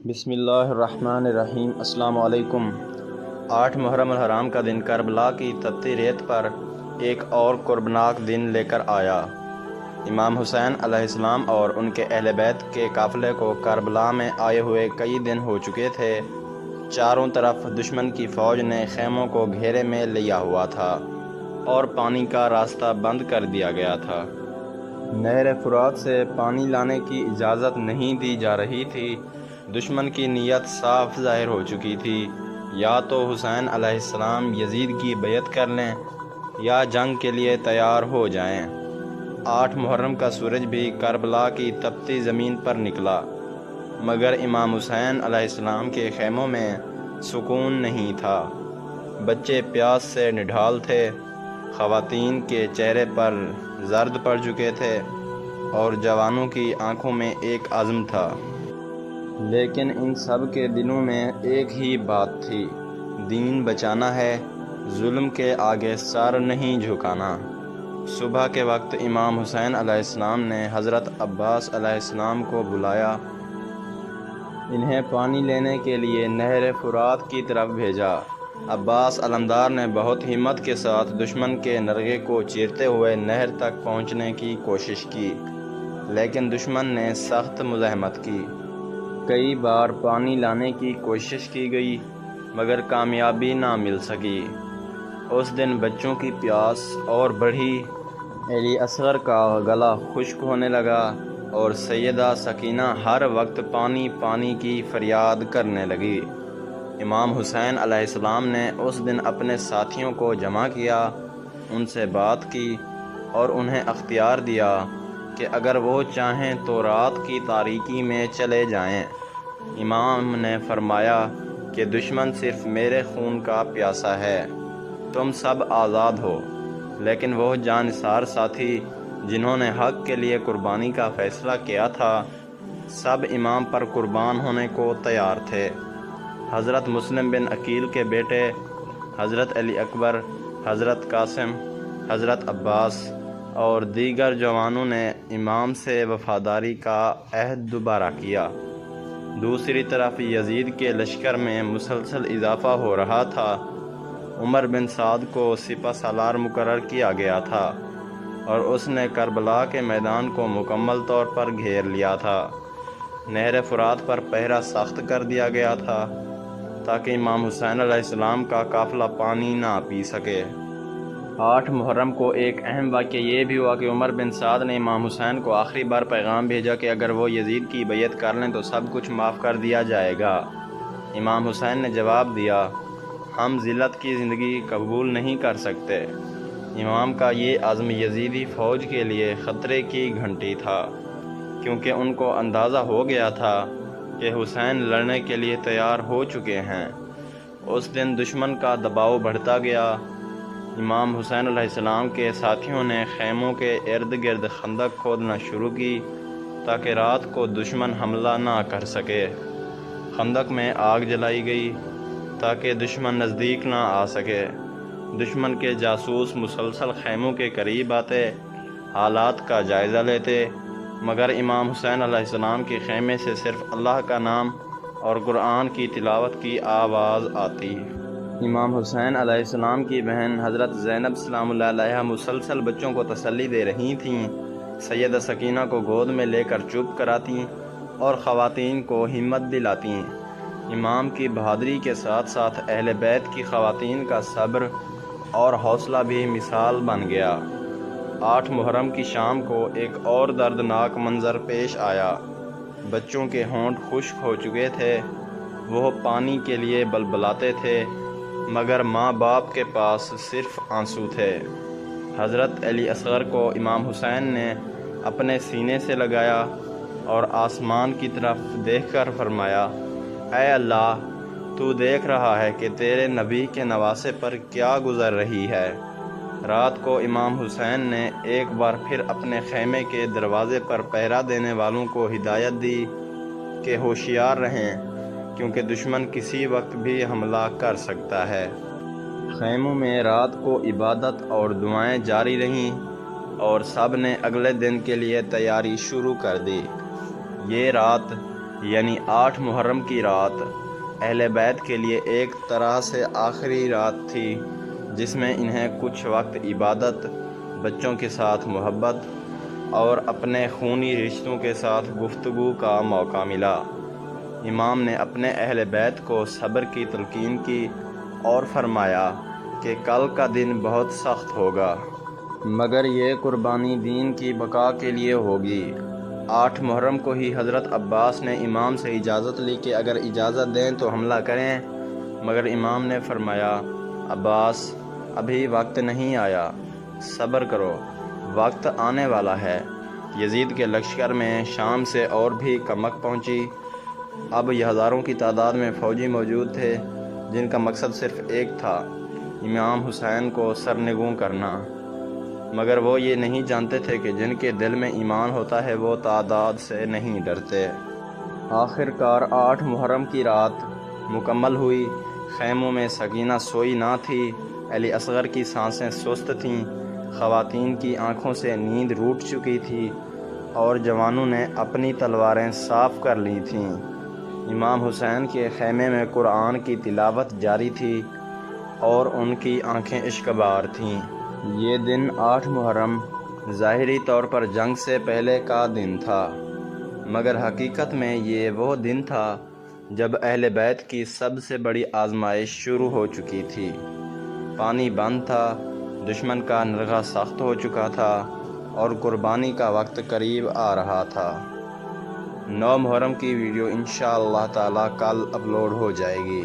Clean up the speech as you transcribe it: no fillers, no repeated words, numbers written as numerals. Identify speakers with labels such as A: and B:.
A: بسم اللہ الرحمن الرحیم۔ السلام علیکم۔ 8 محرم الحرام کا دن کربلا کی تپتی ریت پر ایک اور کربناک دن لے کر آیا۔ امام حسین علیہ السلام اور ان کے اہل بیت کے قافلے کو کربلا میں آئے ہوئے کئی دن ہو چکے تھے۔ چاروں طرف دشمن کی فوج نے خیموں کو گھیرے میں لیا ہوا تھا اور پانی کا راستہ بند کر دیا گیا تھا۔ نہر فرات سے پانی لانے کی اجازت نہیں دی جا رہی تھی۔ دشمن کی نیت صاف ظاہر ہو چکی تھی، یا تو حسین علیہ السلام یزید کی بیعت کر لیں یا جنگ کے لیے تیار ہو جائیں۔ 8 محرم کا سورج بھی کربلا کی تپتی زمین پر نکلا، مگر امام حسین علیہ السلام کے خیموں میں سکون نہیں تھا۔ بچے پیاس سے نڈھال تھے، خواتین کے چہرے پر زرد پڑ چکے تھے اور جوانوں کی آنکھوں میں ایک عزم تھا۔ لیکن ان سب کے دلوں میں ایک ہی بات تھی، دین بچانا ہے، ظلم کے آگے سر نہیں جھکانا۔ صبح کے وقت امام حسین علیہ السلام نے حضرت عباس علیہ السلام کو بلایا، انہیں پانی لینے کے لیے نہر فرات کی طرف بھیجا۔ عباس علمدار نے بہت ہمت کے ساتھ دشمن کے نرغے کو چیرتے ہوئے نہر تک پہنچنے کی کوشش کی، لیکن دشمن نے سخت مزاحمت کی۔ کئی بار پانی لانے کی کوشش کی گئی، مگر کامیابی نہ مل سکی۔ اس دن بچوں کی پیاس اور بڑھی، علی اصغر کا گلا خشک ہونے لگا اور سیدہ سکینہ ہر وقت پانی پانی کی فریاد کرنے لگی۔ امام حسین علیہ السلام نے اس دن اپنے ساتھیوں کو جمع کیا، ان سے بات کی اور انہیں اختیار دیا کہ اگر وہ چاہیں تو رات کی تاریکی میں چلے جائیں۔ امام نے فرمایا کہ دشمن صرف میرے خون کا پیاسا ہے، تم سب آزاد ہو، لیکن وہ جانثار ساتھی جنہوں نے حق کے لیے قربانی کا فیصلہ کیا تھا، سب امام پر قربان ہونے کو تیار تھے۔ حضرت مسلم بن عقیل کے بیٹے حضرت علی اکبر، حضرت قاسم، حضرت عباس اور دیگر جوانوں نے امام سے وفاداری کا عہد دوبارہ کیا۔ دوسری طرف یزید کے لشکر میں مسلسل اضافہ ہو رہا تھا۔ عمر بن سعد کو سپہ سالار مقرر کیا گیا تھا اور اس نے کربلا کے میدان کو مکمل طور پر گھیر لیا تھا۔ نہر فرات پر پہرا سخت کر دیا گیا تھا تاکہ امام حسین علیہ السلام کا قافلہ پانی نہ پی سکے۔ 8 محرم کو ایک اہم واقعہ یہ بھی ہوا کہ عمر بن سعد نے امام حسین کو آخری بار پیغام بھیجا کہ اگر وہ یزید کی بیعت کر لیں تو سب کچھ معاف کر دیا جائے گا۔ امام حسین نے جواب دیا، ہم ذلت کی زندگی قبول نہیں کر سکتے۔ امام کا یہ عزم یزیدی فوج کے لیے خطرے کی گھنٹی تھا، کیونکہ ان کو اندازہ ہو گیا تھا کہ حسین لڑنے کے لیے تیار ہو چکے ہیں۔ اس دن دشمن کا دباؤ بڑھتا گیا۔ امام حسین علیہ السلام کے ساتھیوں نے خیموں کے ارد گرد خندق کھودنا شروع کی تاکہ رات کو دشمن حملہ نہ کر سکے۔ خندق میں آگ جلائی گئی تاکہ دشمن نزدیک نہ آ سکے۔ دشمن کے جاسوس مسلسل خیموں کے قریب آتے، حالات کا جائزہ لیتے، مگر امام حسین علیہ السلام کے خیمے سے صرف اللہ کا نام اور قرآن کی تلاوت کی آواز آتی۔ امام حسین علیہ السلام کی بہن حضرت زینب سلام اللہ علیہا مسلسل بچوں کو تسلی دے رہی تھیں، سیدہ سکینہ کو گود میں لے کر چپ کراتیں اور خواتین کو ہمت دلاتیں۔ امام کی بہادری کے ساتھ ساتھ اہل بیت کی خواتین کا صبر اور حوصلہ بھی مثال بن گیا۔ 8 محرم کی شام کو ایک اور دردناک منظر پیش آیا۔ بچوں کے ہونٹ خشک ہو چکے تھے، وہ پانی کے لیے بلبلاتے تھے، مگر ماں باپ کے پاس صرف آنسو تھے۔ حضرت علی اصغر کو امام حسین نے اپنے سینے سے لگایا اور آسمان کی طرف دیکھ کر فرمایا، اے اللہ، تو دیکھ رہا ہے کہ تیرے نبی کے نواسے پر کیا گزر رہی ہے۔ رات کو امام حسین نے ایک بار پھر اپنے خیمے کے دروازے پر پہرا دینے والوں کو ہدایت دی کہ ہوشیار رہیں، کیونکہ دشمن کسی وقت بھی حملہ کر سکتا ہے۔ خیموں میں رات کو عبادت اور دعائیں جاری رہیں اور سب نے اگلے دن کے لیے تیاری شروع کر دی۔ یہ رات یعنی 8 محرم کی رات اہل بیت کے لیے ایک طرح سے آخری رات تھی، جس میں انہیں کچھ وقت عبادت، بچوں کے ساتھ محبت اور اپنے خونی رشتوں کے ساتھ گفتگو کا موقع ملا۔ امام نے اپنے اہل بیت کو صبر کی تلقین کی اور فرمایا کہ کل کا دن بہت سخت ہوگا، مگر یہ قربانی دین کی بقا کے لیے ہوگی۔ 8 محرم کو ہی حضرت عباس نے امام سے اجازت لی کہ اگر اجازت دیں تو حملہ کریں، مگر امام نے فرمایا، عباس ابھی وقت نہیں آیا، صبر کرو، وقت آنے والا ہے۔ یزید کے لشکر میں شام سے اور بھی کمک پہنچی۔ اب یہ ہزاروں کی تعداد میں فوجی موجود تھے جن کا مقصد صرف ایک تھا، امام حسین کو سرنگوں کرنا، مگر وہ یہ نہیں جانتے تھے کہ جن کے دل میں ایمان ہوتا ہے وہ تعداد سے نہیں ڈرتے۔ آخر کار 8 محرم کی رات مکمل ہوئی۔ خیموں میں سکینہ سوئی نہ تھی، علی اصغر کی سانسیں سست تھیں، خواتین کی آنکھوں سے نیند روٹ چکی تھی اور جوانوں نے اپنی تلواریں صاف کر لی تھیں۔ امام حسین کے خیمے میں قرآن کی تلاوت جاری تھی اور ان کی آنکھیں اشکبار تھیں۔ یہ دن 8 محرم ظاہری طور پر جنگ سے پہلے کا دن تھا، مگر حقیقت میں یہ وہ دن تھا جب اہل بیت کی سب سے بڑی آزمائش شروع ہو چکی تھی۔ پانی بند تھا، دشمن کا نرغہ سخت ہو چکا تھا اور قربانی کا وقت قریب آ رہا تھا۔ 9 محرم کی ویڈیو انشاءاللہ تعالی کل اپلوڈ ہو جائے گی۔